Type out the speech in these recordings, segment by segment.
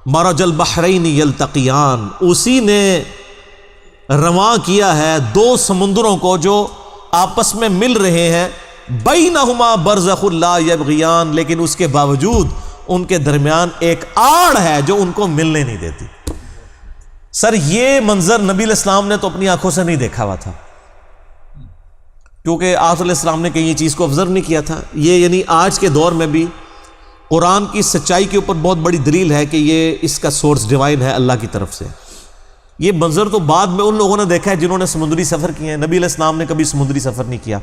مرج البحرین یلتقیان، اسی نے رواں کیا ہے دو سمندروں کو جو آپس میں مل رہے ہیں، بینہما برزخ لا یبغیان، لیکن اس کے باوجود ان کے درمیان ایک آڑ ہے جو ان کو ملنے نہیں دیتی۔ سر یہ منظر نبی علیہ السلام نے تو اپنی آنکھوں سے نہیں دیکھا ہوا تھا، کیونکہ آقا علیہ السلام نے کہیں یہ چیز کو آبزرو نہیں کیا تھا۔ یہ یعنی آج کے دور میں بھی قرآن کی سچائی کے اوپر بہت بڑی دلیل ہے کہ یہ اس کا سورس ڈیوائن ہے، اللہ کی طرف سے۔ یہ منظر تو بعد میں ان لوگوں نے دیکھا ہے جنہوں نے سمندری سفر کیے ہیں، نبی علیہ السلام نے کبھی سمندری سفر نہیں کیا۔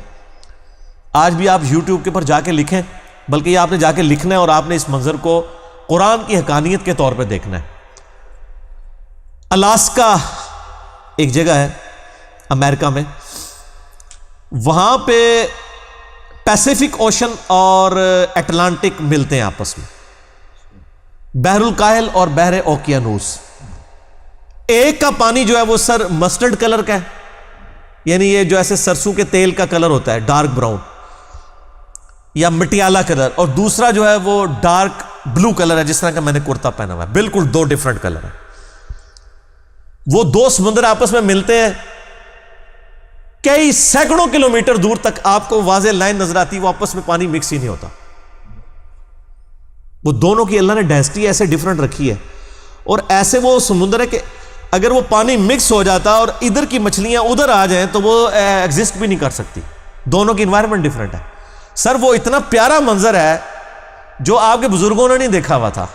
آج بھی آپ یوٹیوب کے اوپر جا کے لکھیں، بلکہ یہ آپ نے جا کے لکھنا ہے اور آپ نے اس منظر کو قرآن کی حقانیت کے طور پہ دیکھنا ہے۔ الاسکا ایک جگہ ہے امریکہ میں، وہاں پہ پیسیفک اوشن اور اٹلانٹک ملتے ہیں آپس میں، بحر الکاہل اور بحر اوقیانوس۔ ایک کا پانی جو ہے وہ سر مسٹرڈ کلر کا ہے، یعنی یہ جو ایسے سرسوں کے تیل کا کلر ہوتا ہے، ڈارک براؤن یا مٹیالہ کلر، اور دوسرا جو ہے وہ ڈارک بلو کلر ہے، جس طرح کا میں نے کرتا پہنا ہوا ہے، بالکل دو ڈیفرنٹ کلر ہیں۔ وہ دو سمندر آپس میں ملتے ہیں، کئی سینکڑوں کلومیٹر دور تک آپ کو واضح لائن نظر آتی، وہ آپس میں پانی مکس ہی نہیں ہوتا۔ وہ دونوں کی اللہ نے ڈینسٹی ایسے ڈیفرنٹ رکھی ہے، اور ایسے وہ سمندر ہے کہ اگر وہ پانی مکس ہو جاتا اور ادھر کی مچھلیاں ادھر آ جائیں تو وہ ایگزسٹ بھی نہیں کر سکتی، دونوں کی انوائرمنٹ ڈیفرنٹ ہے۔ سر وہ اتنا پیارا منظر ہے جو آپ کے بزرگوں نے نہیں دیکھا ہوا تھا،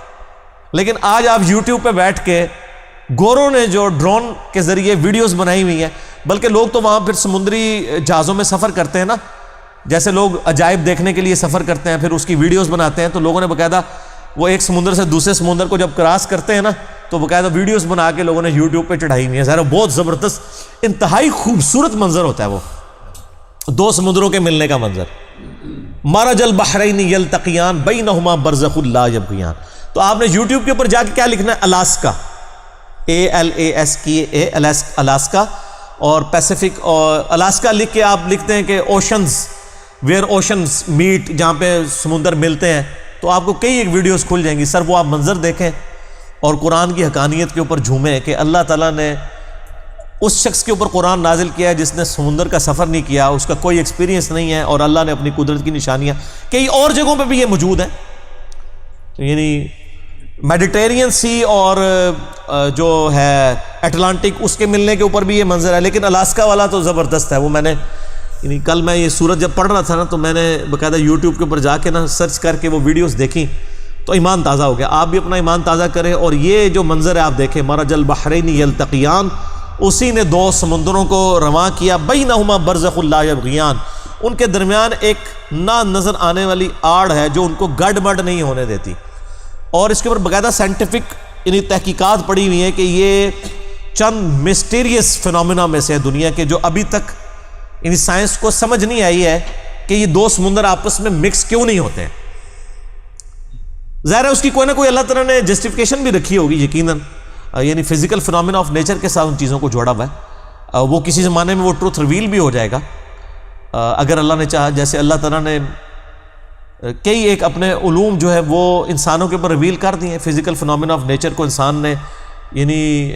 لیکن آج آپ یوٹیوب پہ بیٹھ کے گوروں نے جو ڈرون کے ذریعے ویڈیوز بنائی ہوئی ہیں، بلکہ لوگ تو وہاں پھر سمندری جہازوں میں سفر کرتے ہیں نا، جیسے لوگ عجائب دیکھنے کے لیے سفر کرتے ہیں پھر اس کی ویڈیوز بناتے ہیں، تو لوگوں نے باقاعدہ وہ ایک سمندر سے دوسرے سمندر کو جب کراس کرتے ہیں نا تو باقاعدہ ویڈیوز بنا کے لوگوں نے یوٹیوب پہ چڑھائی ہوئی ہیں۔ ظاہر بہت زبردست انتہائی خوبصورت منظر ہوتا ہے وہ دو سمندروں کے ملنے کا منظر۔ مرج البحرین یلتقیان بینہما برزخ لا یبغیان۔ تو آپ نے یوٹیوب کے اوپر جا کے کیا لکھنا ہے؟ الاسکا، ALASKA، الاسکا، اور پیسیفک، اور الاسکا لکھ کے آپ لکھتے ہیں کہ اوشنز ویئر اوشنز میٹ، جہاں پہ سمندر ملتے ہیں، تو آپ کو کئی ایک ویڈیوز کھل جائیں گی۔ سر وہ آپ منظر دیکھیں اور قرآن کی حقانیت کے اوپر جھومیں کہ اللہ تعالیٰ نے اس شخص کے اوپر قرآن نازل کیا ہے جس نے سمندر کا سفر نہیں کیا، اس کا کوئی ایکسپیرینس نہیں ہے، اور اللہ نے اپنی قدرت کی نشانیاں کئی اور جگہوں پہ بھی یہ موجود ہیں۔ یعنی میڈیٹرینین سی اور جو ہے اٹلانٹک، اس کے ملنے کے اوپر بھی یہ منظر ہے، لیکن الاسکا والا تو زبردست ہے۔ وہ میں نے یعنی کل میں یہ سورت جب پڑھ رہا تھا نا تو میں نے باقاعدہ یوٹیوب کے اوپر جا کے نا سرچ کر کے وہ ویڈیوز دیکھی تو ایمان تازہ ہو گیا۔ آپ بھی اپنا ایمان تازہ کریں، اور یہ جو منظر ہے آپ دیکھیں، مرج البحرین یلتقیان، اسی نے دو سمندروں کو رواں کیا، بینہما برزخ لا یبغیان، ان کے درمیان ایک نہ نظر آنے والی آڑ ہے جو ان کو گڑبڑ نہیں ہونے دیتی۔ اور اس کے اوپر باقاعدہ سائنٹیفک یعنی تحقیقات پڑی ہوئی ہیں کہ یہ چند مسٹیریس فنومینا میں سے ہے دنیا کے، جو ابھی تک یعنی سائنس کو سمجھ نہیں آئی ہے کہ یہ دو سمندر آپس میں مکس کیوں نہیں ہوتے ہیں۔ ظاہر ہے اس کی کوئی نہ کوئی اللہ تعالیٰ نے جسٹیفیکیشن بھی رکھی ہوگی یقیناً، یعنی فزیکل فنومینا آف نیچر کے ساتھ ان چیزوں کو جوڑا ہوا ہے۔ وہ کسی زمانے میں وہ ٹروتھ ریویل بھی ہو جائے گا اگر اللہ نے چاہا۔ جیسے اللہ تعالیٰ نے کئی ایک اپنے علوم جو ہے وہ انسانوں کے اوپر ریویل کر دیے ہیں، فزیکل فنومینا آف نیچر کو انسان نے یعنی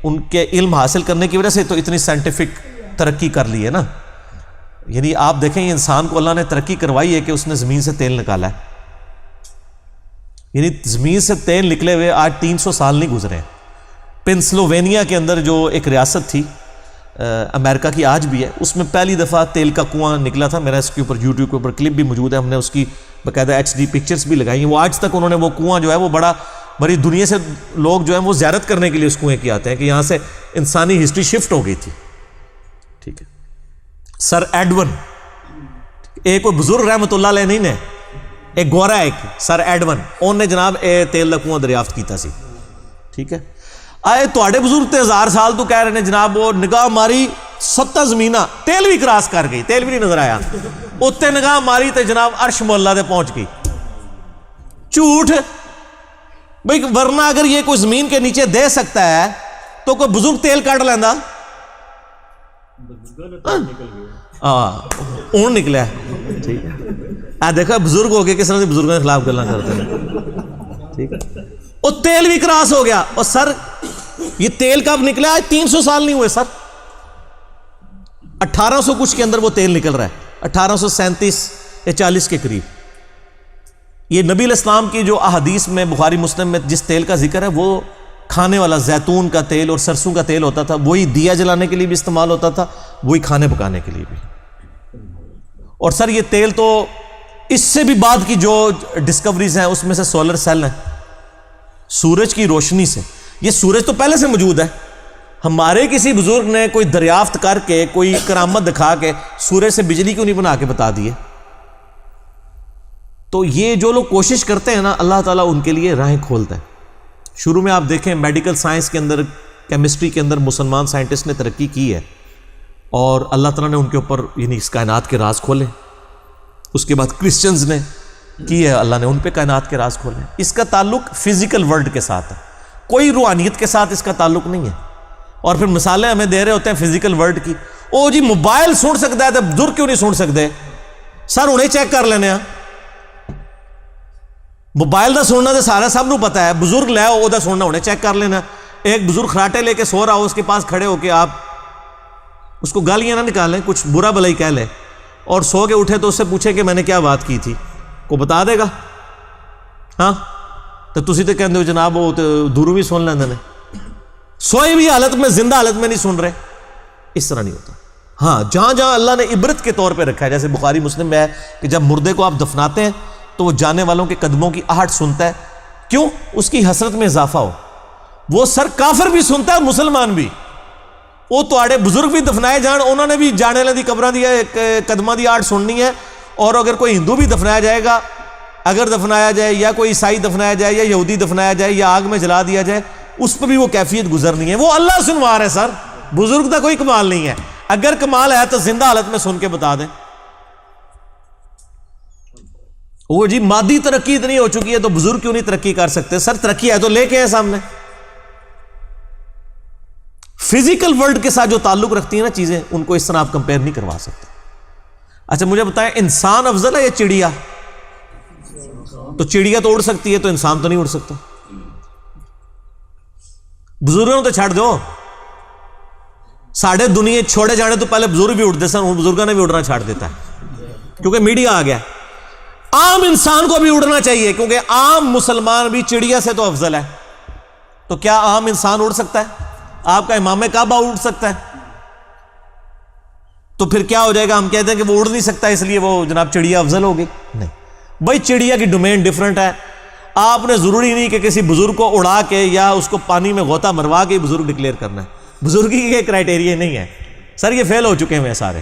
ان کے علم حاصل کرنے کی وجہ سے تو اتنی سائنٹیفک ترقی کر لی ہے نا۔ یعنی آپ دیکھیں یہ انسان کو اللہ نے ترقی کروائی ہے کہ اس نے زمین سے تیل نکالا ہے، یعنی زمین سے تیل نکلے ہوئے آج 300 سال نہیں گزرے ہیں۔ پنسلوینیا کے اندر جو ایک ریاست تھی امریکہ کی، آج بھی ہے، اس میں پہلی دفعہ تیل کا کنواں نکلا تھا۔ میرا اس کے اوپر یوٹیوب کے اوپر کلپ بھی موجود ہے، ہم نے اس کی باقاعدہ HD پکچرز بھی لگائی ہیں۔ وہ آج تک انہوں نے وہ کنواں جو ہے وہ بڑی دنیا سے لوگ جو ہیں وہ زیارت کرنے کے لیے اس کنویں کی آتے ہیں کہ یہاں سے انسانی ہسٹری شفٹ ہو گئی تھی۔ ٹھیک ہے، سر ایڈون، ایک کوئی بزرگ رحمۃ اللہ علیہ نہیں نے، ایک گورا ہے، ایک سر ایڈون، انہوں نے جناب تیل کا کنواں دریافت کیتا سی۔ ٹھیک ہے، آئے تواڈے بزرگ تے 1000 سال تو کہہ رہے ہیں جناب وہ نگاہ ماری 7 زمینہ تیل بھی کراس کر گئی، تیل بھی نہیں نظر آیا، اتنے نگاہ ماری تے جناب عرش مولا دے پہنچ گئی۔ جھوٹ بھئی، ورنہ اگر یہ کوئی زمین کے نیچے دے سکتا ہے تو کوئی بزرگ تیل کاٹ لینا، اون نکلا ہے۔ ٹھیک ہے، دیکھا بزرگ ہو کے کس طرح سے بزرگوں کے خلاف گلاں کرتے ہیں۔ ٹھیک ہے، اور تیل بھی کراس ہو گیا. اور سر یہ تیل کب نکلا؟ آج 300 سال نہیں ہوئے سر, 1800 کچھ کے اندر وہ تیل نکل رہا ہے, 1837 یا 40 کے قریب. یہ نبی علیہ السلام کی جو احادیث میں بخاری مسلم میں جس تیل کا ذکر ہے وہ کھانے والا زیتون کا تیل اور سرسوں کا تیل ہوتا تھا. وہی دیا جلانے کے لیے بھی استعمال ہوتا تھا, وہی کھانے پکانے کے لیے بھی. اور سر یہ تیل تو اس سے بھی بعد کی جو ڈسکوریز ہیں اس میں سے سولر سیل ہیں, سورج کی روشنی سے. یہ سورج تو پہلے سے موجود ہے, ہمارے کسی بزرگ نے کوئی دریافت کر کے کوئی کرامت دکھا کے سورج سے بجلی کیوں نہیں بنا کے بتا دیے؟ تو یہ جو لوگ کوشش کرتے ہیں نا, اللہ تعالیٰ ان کے لیے راہیں کھولتا ہے. شروع میں آپ دیکھیں میڈیکل سائنس کے اندر, کیمسٹری کے اندر مسلمان سائنٹسٹ نے ترقی کی ہے, اور اللہ تعالیٰ نے ان کے اوپر یعنی اس کائنات کے راز کھولے. اس کے بعد کرسچنز نے کی ہے, اللہ نے ان پہ کائنات کے راز کھولے. اس کا تعلق فزیکل ورلڈ کے ساتھ ہے, کوئی روحانیت کے ساتھ اس کا تعلق نہیں ہے. اور پھر مثالیں ہمیں دے رہے ہوتے ہیں فزیکل ورلڈ کی. او جی موبائل سن سکتا ہے تو بزرگ کیوں نہیں سن سکتے؟ سر انہیں چیک کر لینے ہیں. موبائل دا سننا تو سارا سب نو پتا ہے, بزرگ لے او دا سننا انہیں چیک کر لینا. ایک بزرگ خراٹے لے کے سو رہا ہو, اس کے پاس کھڑے ہو کے آپ اس کو گالیاں نہ نکالیں, کچھ برا بھلائی کہہ لیں, اور سو کے اٹھے تو اس سے پوچھیں کہ میں نے کیا بات کی تھی, کو بتا دے گا. ہاں تو تسی تو کہندے ہو جناب وہ دورو بھی سن لیندے نے, سوئے بھی حالت میں, زندہ حالت میں نہیں سن رہے. اس طرح نہیں ہوتا. ہاں جہاں جہاں اللہ نے عبرت کے طور پہ رکھا ہے, جیسے بخاری مسلم میں ہے کہ جب مردے کو آپ دفناتے ہیں تو وہ جانے والوں کے قدموں کی آہٹ سنتا ہے. کیوں؟ اس کی حسرت میں اضافہ ہو. وہ سر کافر بھی سنتا ہے, مسلمان بھی. وہ تواڈے بزرگ بھی دفنائے جان, انہوں نے بھی جانے والے دی قبراں دی قدماں دی آہٹ سننی ہے. اور اگر کوئی ہندو بھی دفنایا جائے گا, اگر دفنایا جائے, یا کوئی عیسائی دفنایا جائے, یا یہودی دفنایا جائے, یا آگ میں جلا دیا جائے, اس پہ بھی وہ کیفیت گزرنی ہے. وہ اللہ سنوا رہا ہے سر, بزرگ کا کوئی کمال نہیں ہے. اگر کمال ہے تو زندہ حالت میں سن کے بتا دیں. وہ جی مادی ترقی اتنی ہو چکی ہے تو بزرگ کیوں نہیں ترقی کر سکتے؟ سر ترقی ہے تو لے کے آئے سامنے. فزیکل ورلڈ کے ساتھ جو تعلق رکھتی ہیں نا چیزیں, ان کو اس طرح آپ کمپیئر نہیں کروا سکتے. اچھا مجھے بتائیں, انسان افضل ہے یا چڑیا؟ تو چڑیا تو اڑ سکتی ہے, تو انسان تو نہیں اڑ سکتا. بزرگوں تو چھڑ دو, ساڑھے دنیا چھوڑے جانے تو پہلے بزرگ بھی اڑتے سن, بزرگوں نے بھی اڑنا چھاڑ دیتا ہے کیونکہ میڈیا آ گیا. عام انسان کو بھی اڑنا چاہیے کیونکہ عام مسلمان بھی چڑیا سے تو افضل ہے. تو کیا عام انسان اڑ سکتا ہے؟ آپ کا امام کعبہ اڑ سکتا ہے؟ تو پھر کیا ہو جائے گا؟ ہم کہتے ہیں کہ وہ اڑ نہیں سکتا اس لیے وہ جناب چڑیا افضل ہوگی. نہیں بھائی, چڑیا کی ڈومین ڈیفرنٹ ہے. آپ نے ضروری نہیں کہ کسی بزرگ کو اڑا کے یا اس کو پانی میں غوطہ مروا کے بزرگ ڈکلیئر کرنا ہے. بزرگی کے کرائٹیریا نہیں ہے سر, یہ فیل ہو چکے ہیں سارے.